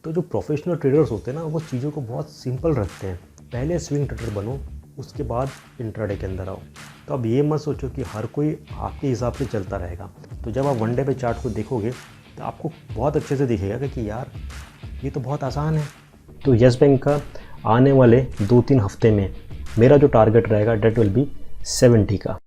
तो जो professional traders होते हैं ना, वो चीज़ों को बहुत सिंपल रखते हैं। पहले स्विंग ट्रेडर बनो, उसके बाद इंट्राडे के अंदर आओ। तो अब ये मत सोचो कि हर कोई आपके हिसाब से चलता रहेगा। तो जब आप वन डे पे चार्ट को देखोगे तो आपको बहुत अच्छे से दिखेगा कि यार ये तो बहुत आसान है। तो येस बैंक का आने वाले 2-3 हफ्ते में मेरा जो टारगेट रहेगा डेट विल बी 70 का।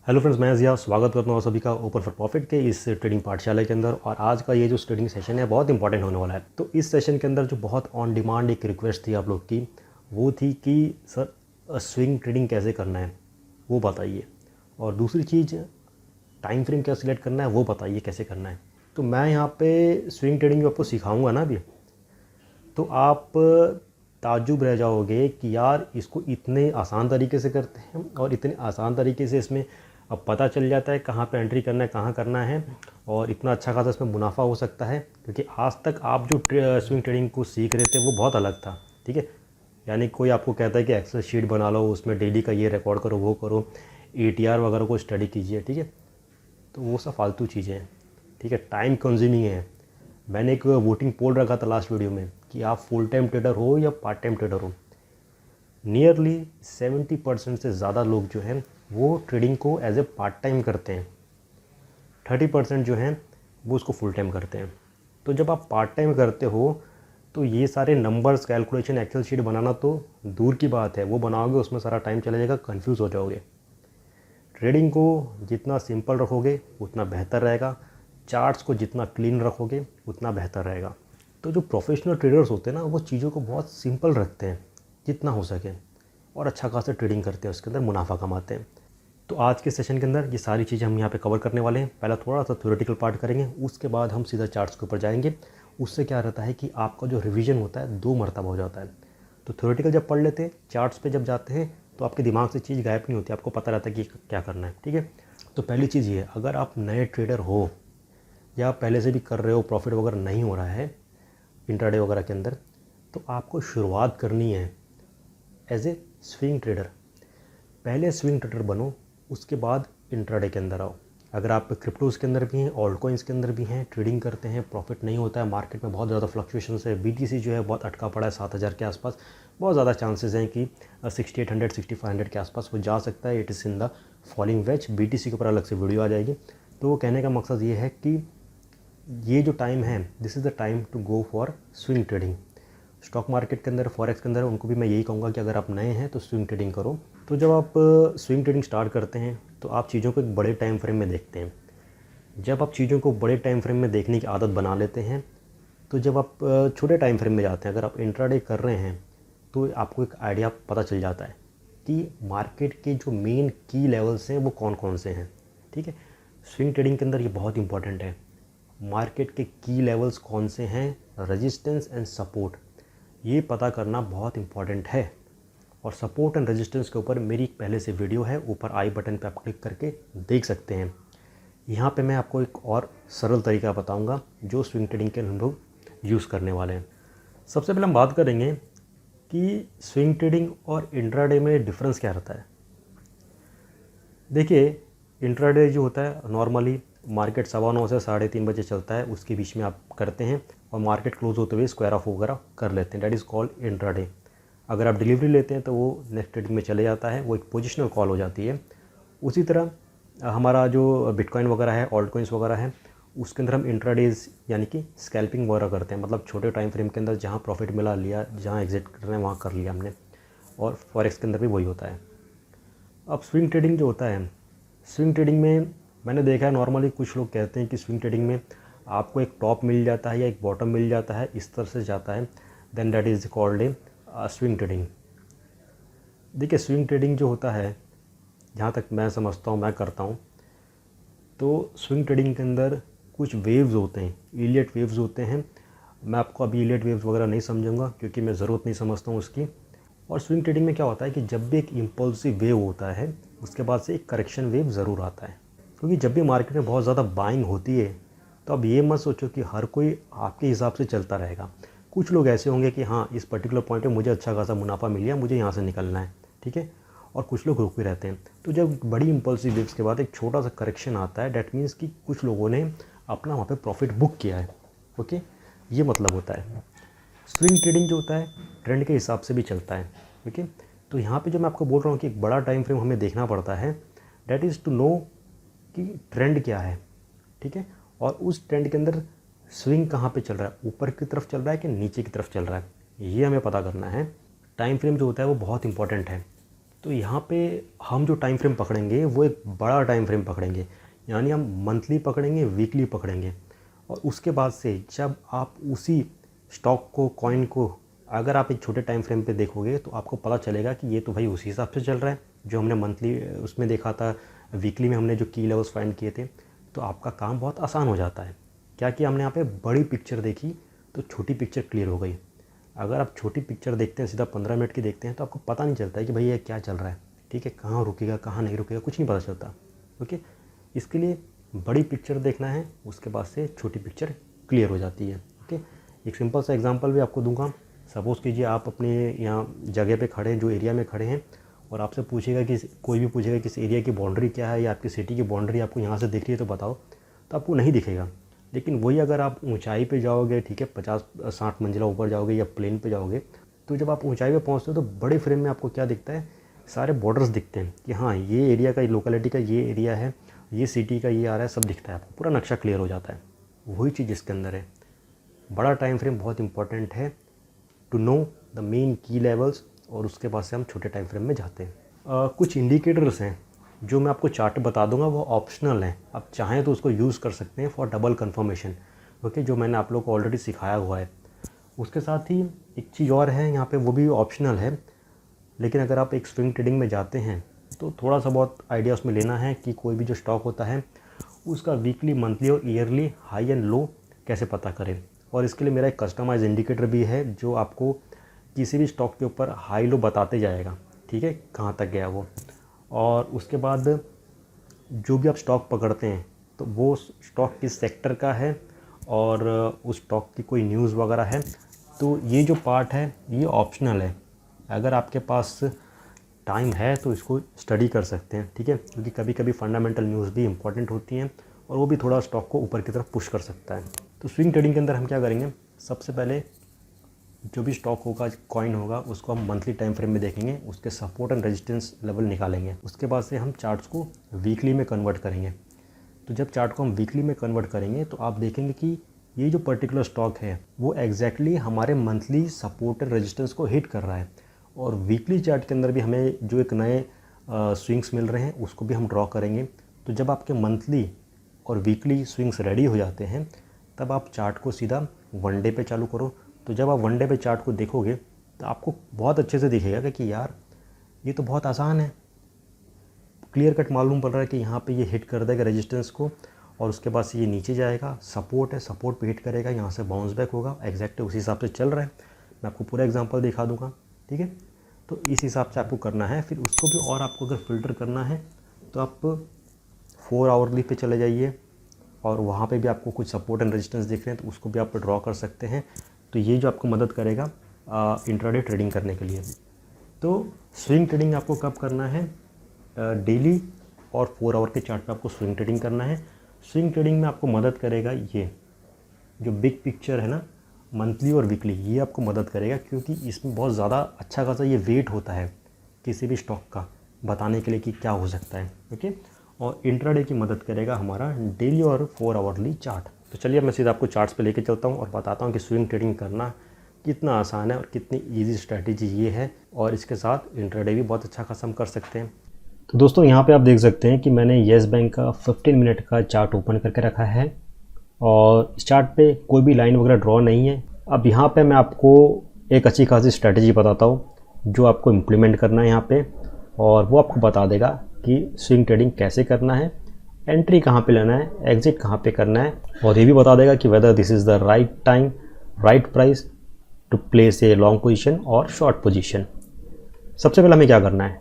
हेलो फ्रेंड्स, मैं जिया स्वागत करता हूँ सभी का ओपन फॉर प्रॉफिट के इस ट्रेडिंग पाठशाला के अंदर। और आज का ये जो ट्रेडिंग सेशन है बहुत इंपॉर्टेंट होने वाला है। तो इस सेशन के अंदर जो बहुत ऑन डिमांड एक रिक्वेस्ट थी आप लोग की, वो थी कि सर स्विंग ट्रेडिंग कैसे करना है वो बताइए, और दूसरी चीज़ टाइम फ्रेम क्या सिलेक्ट करना है वो बताइए कैसे करना है। तो मैं यहाँ पे स्विंग ट्रेडिंग जो आपको सिखाऊंगा ना अभी, तो आप ताज्जुब रह जाओगे कि यार इसको इतने आसान तरीके से करते हैं और इतने आसान तरीके से इसमें अब पता चल जाता है कहाँ पे एंट्री करना है, कहाँ करना है, और इतना अच्छा खासा इसमें मुनाफा हो सकता है। क्योंकि आज तक आप जो स्विंग ट्रेडिंग को सीख रहे थे वो बहुत अलग था, ठीक है। यानी कोई आपको कहता है कि एक्सेल शीट बना लो, उसमें डेली का ये रिकॉर्ड करो, वो करो, ATR वगैरह को स्टडी कीजिए, ठीक है। तो वो सब फालतू चीज़ें हैं, ठीक है, टाइम कंज्यूमिंग है। मैंने एक वोटिंग पोल रखा था लास्ट वीडियो में कि आप फुल टाइम ट्रेडर हो या पार्ट टाइम ट्रेडर हो। नियरली 70% से ज़्यादा लोग जो हैं वो ट्रेडिंग को एज ए पार्ट टाइम करते हैं, 30% जो हैं वो उसको फुल टाइम करते हैं। तो जब आप पार्ट टाइम करते हो तो ये सारे नंबर्स, कैलकुलेशन, एक्सेल शीट बनाना तो दूर की बात है, वो बनाओगे उसमें सारा टाइम चला जाएगा, कंफ्यूज हो जाओगे। ट्रेडिंग को जितना सिंपल रखोगे उतना बेहतर रहेगा, चार्ट्स को जितना क्लीन रखोगे उतना बेहतर रहेगा। तो जो प्रोफेशनल ट्रेडर्स होते हैं ना, वो चीज़ों को बहुत सिंपल रखते हैं जितना हो सके, और अच्छा खासा ट्रेडिंग करते हैं, उसके अंदर मुनाफा कमाते हैं। तो आज के सेशन के अंदर ये सारी चीज़ें हम यहाँ पे कवर करने वाले हैं। पहला थोड़ा सा थ्योरेटिकल पार्ट करेंगे, उसके बाद हम सीधा चार्ट्स के ऊपर जाएंगे। उससे क्या रहता है कि आपका जो रिवीजन होता है 2 मरतबा हो जाता है। तो थ्योरेटिकल जब पढ़ लेते हैं, चार्ट्स पे जब जाते हैं तो आपके दिमाग से चीज़ गायब नहीं होती, आपको पता रहता है कि क्या करना है, ठीक है। तो पहली चीज़ ये है, अगर आप नए ट्रेडर हो या पहले से भी कर रहे हो, प्रॉफिट वगैरह नहीं हो रहा है इंट्राडे वगैरह के अंदर, तो आपको शुरुआत करनी है एज ए स्विंग ट्रेडर। पहले स्विंग ट्रेडर बनो, उसके बाद इंट्राडे के अंदर आओ। अगर आप क्रिप्टोज़ के अंदर भी हैं, ऑल्ट कॉइन्स के अंदर भी हैं, ट्रेडिंग करते हैं, प्रॉफिट नहीं होता है, मार्केट में बहुत ज़्यादा फ्लक्चुएशंस है, BTC जो है बहुत अटका पड़ा है 7,000 के आसपास, बहुत ज़्यादा चांसेस हैं कि 6800 6500 के आसपास वो जा सकता है। It is in the falling veg. BTC के ऊपर अलग से वीडियो आ जाएगी। तो वो कहने का मकसद ये है कि ये जो टाइम है, this is the time to go for swing trading. Stock market के अंदर, फॉरेक्स के अंदर, उनको भी मैं यही कहूँगा कि अगर आप नए हैं तो स्विंग ट्रेडिंग करो। तो जब आप स्विंग ट्रेडिंग स्टार्ट करते हैं तो आप चीज़ों को एक बड़े टाइम फ्रेम में देखते हैं। जब आप चीज़ों को बड़े टाइम फ्रेम में देखने की आदत बना लेते हैं, तो जब आप छोटे टाइम फ्रेम में जाते हैं, अगर आप इंट्राडे कर रहे हैं, तो आपको एक आइडिया पता चल जाता है कि मार्केट के जो मेन की लेवल्स हैं वो कौन कौन से हैं, ठीक है। स्विंग ट्रेडिंग के अंदर ये बहुत इंपॉर्टेंट है, मार्केट के की लेवल्स कौन से हैं, रेजिस्टेंस एंड सपोर्ट, ये पता करना बहुत इंपॉर्टेंट है। और सपोर्ट एंड रेजिस्टेंस के ऊपर मेरी पहले से वीडियो है, ऊपर आई बटन पे आप क्लिक करके देख सकते हैं। यहाँ पे मैं आपको एक और सरल तरीका बताऊंगा जो स्विंग ट्रेडिंग के हम लोग यूज़ करने वाले हैं। सबसे पहले हम बात करेंगे कि स्विंग ट्रेडिंग और इंट्राडे में डिफरेंस क्या रहता है। देखिए, इंट्राडे जो होता है नॉर्मली मार्केट 9:15 से 3:30 बजे चलता है, उसके बीच में आप करते हैं और मार्केट क्लोज होते हुए स्क्वायर ऑफ वगैरह कर लेते हैं, डेट इज़ कॉल्ड इंट्राडे। अगर आप डिलीवरी लेते हैं तो वो नेक्स्ट ट्रेडिंग में चले जाता है, वो एक पोजिशनल कॉल हो जाती है। उसी तरह हमारा जो बिटकॉइन वगैरह है, ऑल्ट कॉइन्स वगैरह है, उसके अंदर हम इंट्राडेज यानी कि स्कैल्पिंग वगैरह करते हैं, मतलब छोटे टाइम फ्रेम के अंदर जहाँ प्रॉफिट मिला लिया, जहाँ एग्जिट कर रहे हैं वहाँ कर लिया हमने। और फॉरेक्स के अंदर भी वही होता है। अब स्विंग ट्रेडिंग जो होता है, स्विंग ट्रेडिंग में मैंने देखा है नॉर्मली कुछ लोग कहते हैं कि स्विंग ट्रेडिंग में आपको एक टॉप मिल जाता है या एक बॉटम मिल जाता है, इस तरह से जाता है, then that is called a swing trading. देखिए, स्विंग ट्रेडिंग जो होता है, जहाँ तक मैं समझता हूँ, मैं करता हूँ, तो स्विंग ट्रेडिंग के अंदर कुछ वेव्स होते हैं, इलियट वेव्स होते हैं। मैं आपको अभी इलियट वेव्स वगैरह नहीं समझूंगा क्योंकि मैं ज़रूरत नहीं समझता हूँ उसकी। और स्विंग ट्रेडिंग में क्या होता है कि जब भी एक इम्पल्सिव वेव होता है, उसके बाद से एक करेक्शन वेव ज़रूर आता है। क्योंकि जब भी मार्केट में बहुत ज़्यादा बाइंग होती है, तो अब ये मत सोचो कि हर कोई आपके हिसाब से चलता रहेगा। कुछ लोग ऐसे होंगे कि हाँ, इस पर्टिकुलर पॉइंट पे मुझे अच्छा खासा मुनाफा मिल गया, मुझे यहाँ से निकलना है, ठीक है। और कुछ लोग रुके रहते हैं। तो जब बड़ी इम्पल्सिव वेव्स के बाद एक छोटा सा करेक्शन आता है, डैट मीन्स कि कुछ लोगों ने अपना वहाँ पे प्रॉफिट बुक किया है। ओके, ये मतलब होता है। स्विंग ट्रेडिंग जो होता है ट्रेंड के हिसाब से भी चलता है। ओके, तो यहाँ पे जो मैं आपको बोल रहा हूँ कि एक बड़ा टाइम फ्रेम हमें देखना पड़ता है, डैट इज़ टू नो कि ट्रेंड क्या है। ठीक है, और उस ट्रेंड के अंदर स्विंग कहाँ पे चल रहा है, ऊपर की तरफ चल रहा है कि नीचे की तरफ चल रहा है, ये हमें पता करना है। टाइम फ्रेम जो होता है वो बहुत इंपॉर्टेंट है। तो यहाँ पे हम जो टाइम फ्रेम पकड़ेंगे वो एक बड़ा टाइम फ्रेम पकड़ेंगे, यानी हम मंथली पकड़ेंगे, वीकली पकड़ेंगे। और उसके बाद से जब आप उसी स्टॉक को, कॉइन को अगर आप एक छोटे टाइम फ्रेम पे देखोगे तो आपको पता चलेगा कि ये तो भाई उसी हिसाब से चल रहा है जो हमने मंथली उसमें देखा था, वीकली में हमने जो की लेवल्स फाइंड किए थे। तो आपका काम बहुत आसान हो जाता है। क्या कि हमने यहाँ पे बड़ी पिक्चर देखी तो छोटी पिक्चर क्लियर हो गई। अगर आप छोटी पिक्चर देखते हैं, सीधा 15 मिनट की देखते हैं, तो आपको पता नहीं चलता है कि भाई ये क्या चल रहा है। ठीक है, कहाँ रुकेगा कहाँ नहीं रुकेगा कुछ नहीं पता चलता। ओके, इसके लिए बड़ी पिक्चर देखना है, उसके बाद से छोटी पिक्चर क्लियर हो जाती है। ओके, एक सिंपल सा एग्जांपल भी आपको दूंगा। सपोज़ कीजिए आप अपने यहाँ जगह पे खड़े हैं, जो एरिया में खड़े हैं, और आपसे पूछेगा कि कोई भी पूछेगा कि इस एरिया की बाउंड्री क्या है या आपकी सिटी की बाउंड्री आपको यहाँ से दिख रही है तो बताओ, तो आपको नहीं दिखेगा। लेकिन वही अगर आप ऊंचाई पे जाओगे, ठीक है, 50-60 मंजिला ऊपर जाओगे या प्लेन पे जाओगे, तो जब आप ऊंचाई पे पहुँचते हो तो बड़े फ्रेम में आपको क्या दिखता है, सारे बॉर्डर्स दिखते हैं कि हाँ ये एरिया का, लोकेलिटी का ये एरिया है, ये सिटी का ये आ रहा है, सब दिखता है, आपको पूरा नक्शा क्लियर हो जाता है। वही चीज़ इसके अंदर है। बड़ा टाइम फ्रेम बहुत इंपॉर्टेंट है टू नो द मेन की लेवल्स, और उसके बाद से हम छोटे टाइम फ्रेम में जाते हैं। कुछ इंडिकेटर्स हैं जो मैं आपको चार्ट बता दूंगा, वो ऑप्शनल हैं। आप चाहें तो उसको यूज़ कर सकते हैं फॉर डबल कंफर्मेशन। ओके, जो मैंने आप लोग को ऑलरेडी सिखाया हुआ है। उसके साथ ही एक चीज़ और है यहाँ पे, वो भी ऑप्शनल है, लेकिन अगर आप एक स्विंग ट्रेडिंग में जाते हैं तो थोड़ा सा बहुत आइडिया उसमें लेना है कि कोई भी जो स्टॉक होता है उसका वीकली, मंथली और ईयरली हाई एंड लो कैसे पता करें। और इसके लिए मेरा एक कस्टमाइज इंडिकेटर भी है जो आपको किसी भी स्टॉक के ऊपर हाई लो बताते जाएगा। ठीक है, कहाँ तक गया वो। और उसके बाद जो भी आप स्टॉक पकड़ते हैं तो वो स्टॉक किस सेक्टर का है और उस स्टॉक की कोई न्यूज़ वगैरह है। तो ये जो पार्ट है ये ऑप्शनल है। अगर आपके पास टाइम है तो इसको स्टडी कर सकते हैं। ठीक है, क्योंकि कभी कभी फंडामेंटल न्यूज़ भी इंपॉर्टेंट होती हैं और वो भी थोड़ा स्टॉक को ऊपर की तरफ पुश कर सकता है। तो स्विंग ट्रेडिंग के अंदर हम क्या करेंगे, सबसे पहले जो भी स्टॉक होगा, कॉइन होगा, उसको हम मंथली टाइम फ्रेम में देखेंगे, उसके सपोर्ट एंड रेजिस्टेंस लेवल निकालेंगे। उसके बाद से हम चार्ट्स को वीकली में कन्वर्ट करेंगे। तो जब चार्ट को हम वीकली में कन्वर्ट करेंगे तो आप देखेंगे कि ये जो पर्टिकुलर स्टॉक है वो एग्जैक्टली हमारे मंथली सपोर्ट एंड रेजिस्टेंस को हिट कर रहा है। और वीकली चार्ट के अंदर भी हमें जो एक नए स्विंग्स मिल रहे हैं उसको भी हम ड्रॉ करेंगे। तो जब आपके मंथली और वीकली स्विंग्स रेडी हो जाते हैं तब आप चार्ट को सीधा वन डे पे चालू करो। तो जब आप वन डे पे चार्ट को देखोगे तो आपको बहुत अच्छे से दिखेगा कि यार ये तो बहुत आसान है, क्लियर कट मालूम पड़ रहा है कि यहाँ पे ये हिट कर देगा रेजिस्टेंस को और उसके बाद से ये नीचे जाएगा। सपोर्ट है, सपोर्ट पे हिट करेगा, यहाँ से बाउंस बैक होगा, एग्जैक्ट उसी हिसाब से चल रहा है। मैं आपको पूरा एग्जांपल दिखा दूंगा। ठीक है, तो इस हिसाब से आपको करना है। फिर उसको भी और आपको अगर फ़िल्टर करना है तो आप 4 आवरली पे चले जाइए और वहाँ पे भी आपको कुछ सपोर्ट एंड रेजिस्टेंस दिख रहे हैं तो उसको भी आप ड्रॉ कर सकते हैं। तो ये जो आपको मदद करेगा इंट्राडे ट्रेडिंग करने के लिए। तो स्विंग ट्रेडिंग आपको कब करना है, डेली और 4 आवर के चार्ट पे आपको स्विंग ट्रेडिंग करना है। स्विंग ट्रेडिंग में आपको मदद करेगा ये जो बिग पिक्चर है ना, मंथली और वीकली, ये आपको मदद करेगा क्योंकि इसमें बहुत ज़्यादा अच्छा खासा ये वेट होता है किसी भी स्टॉक का बताने के लिए कि क्या हो सकता है। ओके, और इंट्राडे की मदद करेगा हमारा डेली और 4 आवरली चार्ट। तो चलिए मैं सीधा आपको चार्ट्स पे लेके चलता हूँ और बताता हूँ कि स्विंग ट्रेडिंग करना कितना आसान है और कितनी इजी स्ट्रैटेजी ये है, और इसके साथ इंट्राडे भी बहुत अच्छा खासा हम कर सकते हैं। तो दोस्तों यहाँ पे आप देख सकते हैं कि मैंने येस बैंक का 15 मिनट का चार्ट ओपन करके रखा है और इस चार्ट पे कोई भी लाइन वगैरह ड्रॉ नहीं है। अब यहाँ पे मैं आपको एक अच्छी खासी स्ट्रैटेजी बताता हूँ जो आपको इम्प्लीमेंट करना है यहाँ पे, और वो आपको बता देगा कि स्विंग ट्रेडिंग कैसे करना है, एंट्री कहाँ पे लेना है, एग्जिट कहाँ पे करना है, और ये भी बता देगा कि whether this is the right time, right price to place a long position और शॉर्ट पोजीशन। सबसे पहले हमें क्या करना है,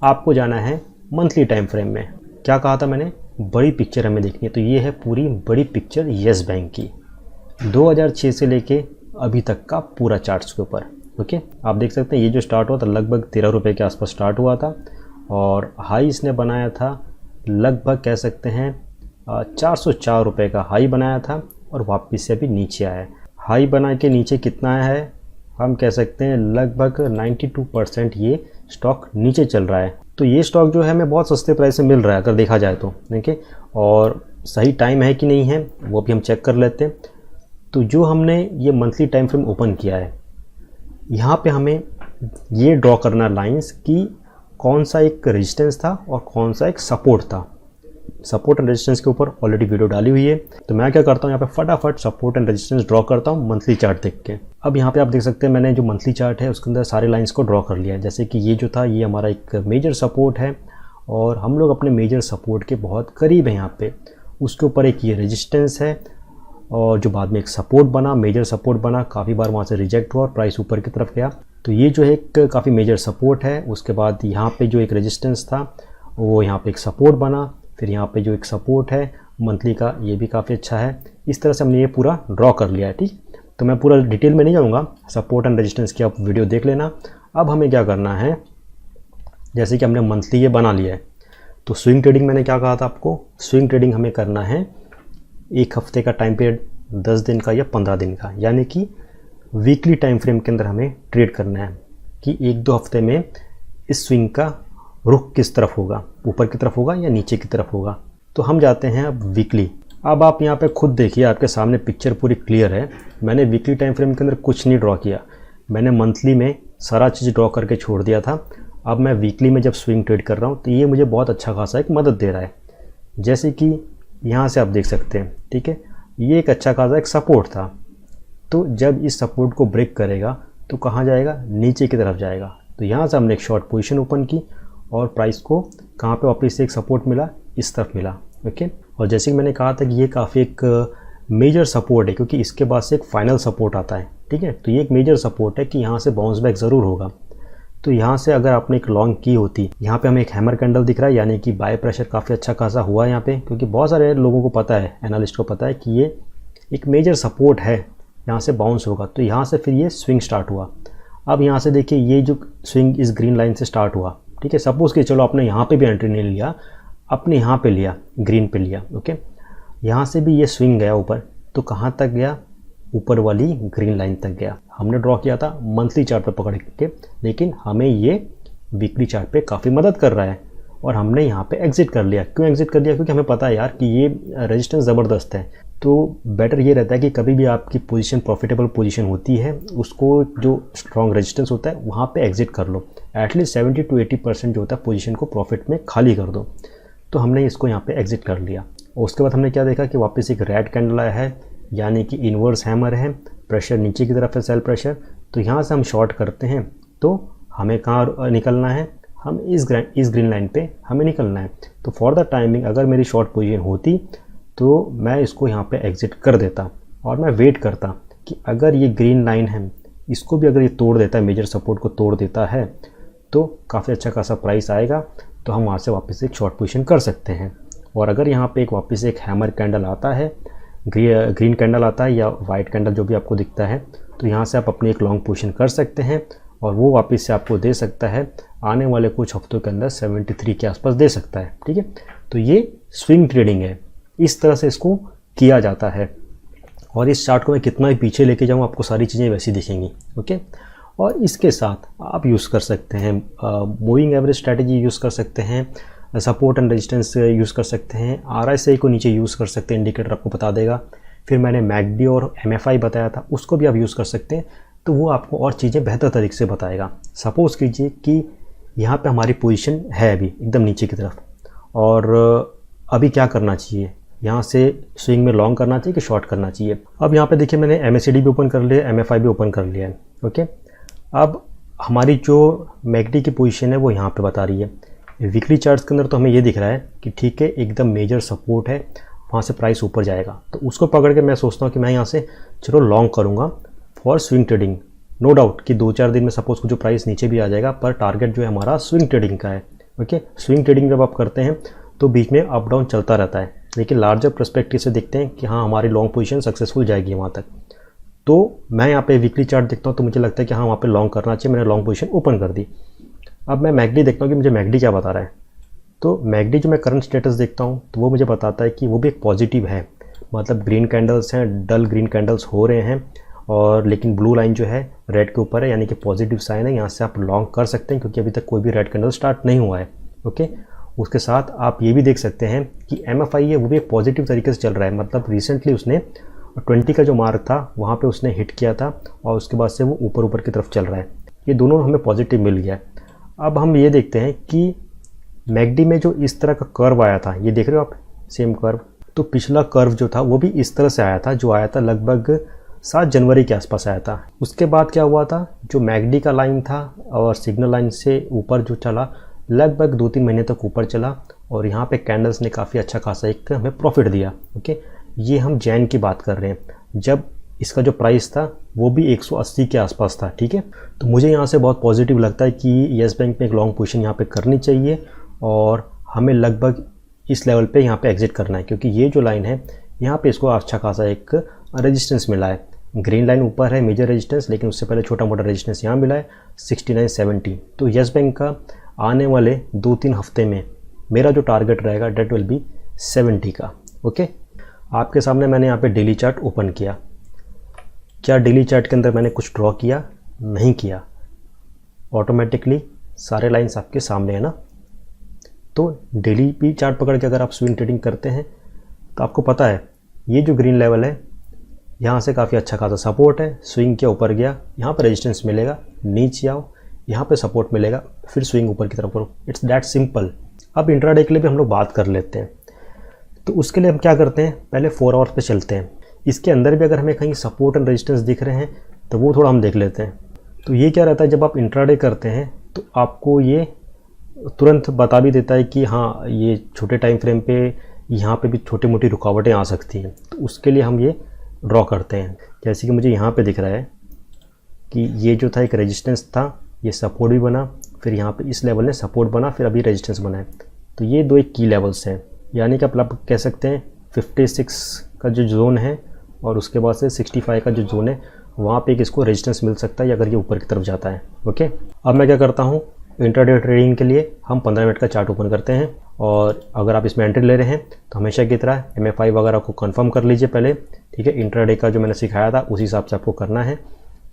आपको जाना है मंथली टाइम फ्रेम में। क्या कहा था मैंने, बड़ी पिक्चर हमें देखनी है। तो ये है पूरी बड़ी पिक्चर येस बैंक की 2006 से लेके अभी तक का पूरा चार्ट्स के ऊपर। ओके, आप देख सकते हैं ये जो स्टार्ट हुआ था लगभग 13 रुपये के आसपास स्टार्ट हुआ था और हाई इसने बनाया था लगभग कह सकते हैं 404 रुपये का हाई बनाया था और वापस से अभी नीचे आया है। हाई बना के नीचे कितना आया है, हम कह सकते हैं लगभग 92% ये स्टॉक नीचे चल रहा है। तो ये स्टॉक जो है हमें बहुत सस्ते प्राइस में मिल रहा है अगर देखा जाए तो, देखिए। और सही टाइम है कि नहीं है वो भी हम चेक कर लेते हैं। तो जो हमने ये मंथली टाइम फ्रेम ओपन किया है, यहाँ पे हमें ये ड्रॉ करना लाइंस कि कौन सा एक रेजिस्टेंस था और कौन सा एक सपोर्ट था। सपोर्ट एंड रेजिस्टेंस के ऊपर ऑलरेडी वीडियो डाली हुई है, तो मैं क्या करता हूँ यहाँ पे फटाफट सपोर्ट एंड रेजिस्टेंस ड्रॉ करता हूँ मंथली चार्ट देख के। अब यहाँ पे आप देख सकते हैं मैंने जो मंथली चार्ट है उसके अंदर सारे लाइंस को ड्रॉ कर लिया है। जैसे कि ये जो था ये हमारा एक मेजर सपोर्ट है और हम लोग अपने मेजर सपोर्ट के बहुत करीब है यहाँ पे। उसके ऊपर एक ये रेजिस्टेंस है और जो बाद में एक सपोर्ट बना, मेजर सपोर्ट बना, काफ़ी बार वहाँ से रिजेक्ट हुआ और प्राइस ऊपर की तरफ गया। तो ये जो है एक काफ़ी मेजर सपोर्ट है। उसके बाद यहाँ पे जो एक रेजिस्टेंस था वो यहाँ पे एक सपोर्ट बना, फिर यहाँ पे जो एक सपोर्ट है मंथली का ये भी काफ़ी अच्छा है। इस तरह से हमने ये पूरा ड्रॉ कर लिया है, ठीक। तो मैं पूरा डिटेल में नहीं जाऊँगा, सपोर्ट एंड रेजिस्टेंस की आप वीडियो देख लेना। अब हमें क्या करना है, जैसे कि हमने मंथली ये बना लिया है, तो स्विंग ट्रेडिंग मैंने क्या कहा था आपको, स्विंग ट्रेडिंग हमें करना है एक हफ्ते का टाइम पीरियड, 10 दिन का या 15 दिन का, यानी कि वीकली टाइम फ्रेम के अंदर हमें ट्रेड करना है कि 1-2 हफ्ते में इस स्विंग का रुख किस तरफ होगा, ऊपर की तरफ होगा या नीचे की तरफ होगा। तो हम जाते हैं अब वीकली। अब आप यहाँ पे खुद देखिए, आपके सामने पिक्चर पूरी क्लियर है। मैंने वीकली टाइम फ्रेम के अंदर कुछ नहीं ड्रॉ किया, मैंने मंथली में सारा चीज़ ड्रॉ करके छोड़ दिया था। अब मैं वीकली में जब स्विंग ट्रेड कर रहा हूँ तो ये मुझे बहुत अच्छा खासा एक मदद दे रहा है। जैसे कि यहाँ से आप देख सकते हैं, ठीक है, ये एक अच्छा खासा एक सपोर्ट था। तो जब इस सपोर्ट को ब्रेक करेगा तो कहाँ जाएगा, नीचे की तरफ जाएगा। तो यहाँ से हमने एक शॉर्ट पोजीशन ओपन की और प्राइस को कहाँ पे वापस से एक सपोर्ट मिला, इस तरफ मिला, ओके। और जैसे कि मैंने कहा था कि ये काफ़ी एक मेजर सपोर्ट है क्योंकि इसके बाद से एक फाइनल सपोर्ट आता है, ठीक है। तो ये एक मेजर सपोर्ट है कि यहाँ से बाउंस बैक ज़रूर होगा। तो यहाँ से अगर आपने एक लॉन्ग की होती, यहाँ पे हमें एक हैमर कैंडल दिख रहा है, यानी कि बाय प्रेशर काफ़ी अच्छा खासा हुआ है यहाँ पे, क्योंकि बहुत सारे लोगों को पता है, एनालिस्ट को पता है कि ये एक मेजर सपोर्ट है, यहाँ से बाउंस होगा। तो यहाँ से फिर ये स्विंग स्टार्ट हुआ। अब यहाँ से देखिए ये जो स्विंग इस ग्रीन लाइन से स्टार्ट हुआ, ठीक है। सपोज़ कि चलो आपने यहाँ पे भी एंट्री नहीं लिया, अपने यहाँ पे लिया, ग्रीन पे लिया, ओके। यहाँ से भी ये स्विंग गया ऊपर, तो कहाँ तक गया, ऊपर वाली ग्रीन लाइन तक गया। हमने ड्रॉ किया था मंथली चार्ट पे पकड़ के, लेकिन हमें ये वीकली चार्ट पे काफ़ी मदद कर रहा है और हमने यहाँ पे एग्जिट कर लिया। क्यों एग्जिट कर लिया, क्योंकि हमें पता है यार कि ये रेजिस्टेंस ज़बरदस्त है। तो बेटर ये रहता है कि कभी भी आपकी पोजीशन प्रॉफिटेबल पोजीशन होती है, उसको जो स्ट्रॉन्ग रेजिस्टेंस होता है वहाँ पे एग्जिट कर लो। एटलीस्ट 70 to 80% जो होता है पोजीशन को प्रॉफिट में खाली कर दो। तो हमने इसको यहाँ पे एग्जिट कर लिया और उसके बाद हमने क्या देखा कि वापस एक रेड कैंडल आया है, यानी कि इन्वर्स हैमर है, प्रेशर नीचे की तरफ है, सेल प्रेशर। तो यहाँ से हम शॉर्ट करते हैं तो हमें कहाँ निकलना है, हम इस ग्रीन लाइन पे हमें निकलना है। तो फॉर द टाइमिंग अगर मेरी शॉर्ट पोजीशन होती तो मैं इसको यहाँ पे एग्जिट कर देता और मैं वेट करता कि अगर ये ग्रीन लाइन है इसको भी अगर ये तोड़ देता है, मेजर सपोर्ट को तोड़ देता है, तो काफ़ी अच्छा खासा प्राइस आएगा, तो हम वहाँ से वापस एक शॉर्ट पोजीशन कर सकते हैं। और अगर यहाँ पे एक वापस एक हैमर कैंडल आता है, ग्रीन कैंडल आता है या वाइट कैंडल जो भी आपको दिखता है, तो यहाँ से आप अपनी एक लॉन्ग पोजीशन कर सकते हैं और वो वापस से आपको दे सकता है आने वाले कुछ हफ्तों के अंदर 73 के आसपास दे सकता है, ठीक है। तो ये स्विंग ट्रेडिंग है, इस तरह से इसको किया जाता है। और इस चार्ट को मैं कितना भी पीछे लेके जाऊँ आपको सारी चीज़ें वैसी दिखेंगी, ओके। और इसके साथ आप यूज़ कर सकते हैं मूविंग एवरेज स्ट्रैटेजी यूज़ कर सकते हैं, सपोर्ट एंड रेजिस्टेंस यूज़ कर सकते हैं, RSI को नीचे यूज़ कर सकते हैं, इंडिकेटर आपको बता देगा। फिर मैंने MACD और MFI बताया था, उसको भी आप यूज़ कर सकते हैं, तो वो आपको और चीज़ें बेहतर तरीके से बताएगा। सपोज़ कीजिए कि यहाँ पे हमारी पोजीशन है अभी एकदम नीचे की तरफ, और अभी क्या करना चाहिए, यहाँ से स्विंग में लॉन्ग करना चाहिए कि शॉर्ट करना चाहिए। अब यहाँ पे देखिए मैंने MACD भी ओपन कर लिया, MFI भी ओपन कर लिया है, ओके। अब हमारी जो MACD की पोजीशन है वो यहाँ पे बता रही है। वीकली चार्ट्स के अंदर तो हमें ये दिख रहा है कि ठीक है एकदम मेजर सपोर्ट है, वहाँ से प्राइस ऊपर जाएगा, तो उसको पकड़ के मैं सोचता हूँ कि मैं यहाँ से चलो लॉन्ग करूँगा for swing trading. No doubt कि 2-4 दिन में सपोज को जो प्राइस नीचे भी आ जाएगा, पर टारगेट जो है हमारा स्विंग ट्रेडिंग का है, ओके। स्विंग ट्रेडिंग जब आप करते हैं तो बीच में अप डाउन चलता रहता है, लेकिन लार्जर पर्सपेक्टिव से देखते हैं कि हाँ हमारी लॉन्ग पोजीशन सक्सेसफुल जाएगी वहाँ तक। तो मैं यहाँ पे वीकली चार्ट देखता हूँ तो मुझे लगता है कि हाँ वहाँ पे लॉन्ग करना चाहिए, मैंने लॉन्ग पोजीशन ओपन कर दी। अब मैं मैकडी देखता हूँ कि मुझे मैकडी क्या बता रहा है। तो मैकडी जो मैं करंट स्टेटस देखता हूँ तो वो मुझे बताता है कि वो भी एक पॉजिटिव है, मतलब ग्रीन कैंडल्स हैं, डल ग्रीन कैंडल्स हो रहे हैं, और लेकिन ब्लू लाइन जो है रेड के ऊपर है, यानी कि पॉजिटिव साइन है। यहाँ से आप लॉन्ग कर सकते हैं क्योंकि अभी तक कोई भी रेड कैंडल स्टार्ट नहीं हुआ है। ओके, उसके साथ आप ये भी देख सकते हैं कि MFI है वो भी एक पॉजिटिव तरीके से चल रहा है, मतलब रिसेंटली उसने 20 का जो मार्क था वहाँ पे उसने हिट किया था और उसके बाद से वो ऊपर की तरफ चल रहा है। ये दोनों हमें पॉजिटिव मिल गया। अब हम ये देखते हैं कि मैकडी में जो इस तरह का कर्व आया था, ये देख रहे हो आप, सेम कर्व। तो पिछला कर्व जो था वो भी इस तरह से आया था, जो आया था लगभग 7 जनवरी के आसपास आया था। उसके बाद क्या हुआ था, जो मैकडी का लाइन था और सिग्नल लाइन से ऊपर जो चला, लगभग 2-3 महीने तक ऊपर चला और यहाँ पे कैंडल्स ने काफ़ी अच्छा खासा एक हमें प्रॉफिट दिया। ओके, ये हम जैन की बात कर रहे हैं, जब इसका जो प्राइस था वो भी 180 के आसपास था। ठीक है, तो मुझे यहाँ से बहुत पॉजिटिव लगता है कि येस बैंक में एक लॉन्ग पोजीशन यहाँ पे करनी चाहिए और हमें लगभग इस लेवल पे यहाँ पे एग्जिट करना है, क्योंकि ये जो लाइन है यहाँ पे इसको अच्छा खासा एक रेजिस्टेंस मिला है। ग्रीन लाइन ऊपर है मेजर रेजिस्टेंस, लेकिन उससे पहले छोटा मोटा रेजिस्टेंस यहाँ मिला है 69.70। तो येस बैंक का आने वाले 2-3 हफ्ते में मेरा जो टारगेट रहेगा डेट विल बी 70 का। ओके, आपके सामने मैंने यहाँ पे डेली चार्ट ओपन किया। क्या डेली चार्ट के अंदर मैंने कुछ ड्रॉ किया? नहीं किया। ऑटोमेटिकली सारे लाइंस आपके सामने है ना। तो डेली भी चार्ट पकड़ के अगर आप स्विंग ट्रेडिंग करते हैं तो आपको पता है ये जो ग्रीन लेवल है यहाँ से काफ़ी अच्छा खासा सपोर्ट है। स्विंग के ऊपर गया, यहाँ पर रेजिस्टेंस मिलेगा, नीचे आओ, यहाँ पे सपोर्ट मिलेगा, फिर स्विंग ऊपर की तरफ करो। It's that simple. अब इंट्राडे के लिए भी हम लोग बात कर लेते हैं। तो उसके लिए हम क्या करते हैं, पहले 4 आवर्स पे चलते हैं। इसके अंदर भी अगर हमें कहीं सपोर्ट एंड रेजिस्टेंस दिख रहे हैं तो वो थोड़ा हम देख लेते हैं। तो ये क्या रहता है, जब आप इंट्राडे करते हैं तो आपको ये तुरंत बता भी देता है कि हाँ ये छोटे टाइम फ्रेम पे यहाँ पे भी छोटी मोटी रुकावटें आ सकती हैं। तो उसके लिए हम ये ड्रॉ करते हैं। जैसे कि मुझे यहाँ पे दिख रहा है कि ये जो था एक रेजिस्टेंस था, ये सपोर्ट भी बना, फिर यहाँ पे इस लेवल ने सपोर्ट बना, फिर अभी रेजिस्टेंस बना है। तो ये 2 एक की लेवल्स हैं, यानी कि आप कह सकते हैं 56 का जो जोन है और उसके बाद से 65 का जो जोन है वहाँ पे एक इसको रेजिस्टेंस मिल सकता है अगर ये ऊपर की तरफ जाता है। ओके, अब मैं क्या करता हूँ, इंट्राडे ट्रेडिंग के लिए हम 15 मिनट का चार्ट ओपन करते हैं और अगर आप इसमें एंट्री ले रहे हैं तो हमेशा की तरह MFI वगैरह को कंफर्म कर लीजिए पहले। ठीक है, इंट्राडे का जो मैंने सिखाया था उसी हिसाब से आपको करना है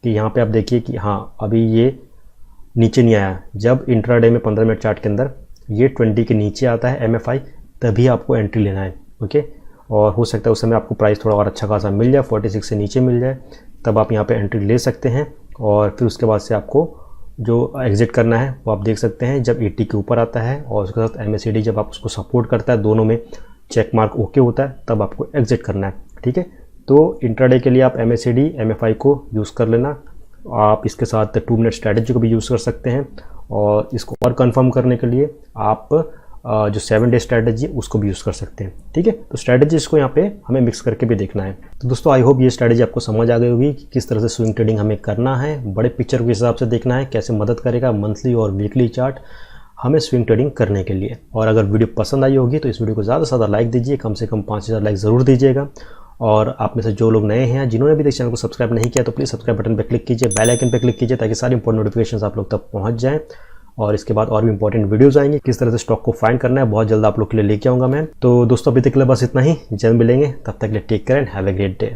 कि यहाँ पे आप देखिए कि हाँ अभी ये नीचे नहीं आया। जब इंट्राडे में 15 मिनट चार्ट के अंदर ये 20 के नीचे आता है MFI, तभी आपको एंट्री लेना है। ओके, और हो सकता है उस समय आपको प्राइस थोड़ा और अच्छा खासा मिल जाए, 46 से नीचे मिल जाए, तब आप यहाँ पे एंट्री ले सकते हैं। और फिर उसके बाद से आपको जो एग्जिट करना है वो आप देख सकते हैं जब 80 के ऊपर आता है और उसके साथ MACD जब आप उसको सपोर्ट करता है, दोनों में चेक मार्क ओके होता है, तब आपको एग्जिट करना है। ठीक है, तो इंट्राडे के लिए आप MACD MFI को यूज़ कर लेना। आप इसके साथ 2 मिनट स्ट्रैटेजी को भी यूज़ कर सकते हैं और इसको और कंफर्म करने के लिए आप जो 7 डे स्ट्रैटेजी उसको भी यूज़ कर सकते हैं। ठीक है, तो स्ट्रैटेजीज को यहाँ पे हमें मिक्स करके भी देखना है। तो दोस्तों आई होप ये स्ट्रैटेजी आपको समझ आ गई होगी कि किस तरह से स्विंग ट्रेडिंग हमें करना है, बड़े पिक्चर के हिसाब से देखना है, कैसे मदद करेगा मंथली और वीकली चार्ट हमें स्विंग ट्रेडिंग करने के लिए। और अगर वीडियो पसंद आई होगी तो इस वीडियो को ज़्यादा से ज़्यादा लाइक दीजिए, कम से कम 5000 लाइक ज़रूर दीजिएगा। और आप में से जो लोग नए हैं जिन्होंने अभी तक चैनल को सब्सक्राइब नहीं किया तो प्लीज़ सब्सक्राइब बटन पर क्लिक कीजिए, बेल आइकन पर क्लिक कीजिए ताकि सारी इंपॉर्टेंट नोटिफिकेशन आप लोग तक पहुँच जाएँ। और इसके बाद और भी इंपॉर्टेंट वीडियोस आएंगे, किस तरह से स्टॉक को फाइंड करना है बहुत जल्द आप लोग के लिए लेके आऊँगा मैं। तो दोस्तों अभी तक के लिए बस इतना ही, जल्द मिलेंगे, तब तक के लिए take care and have a great day.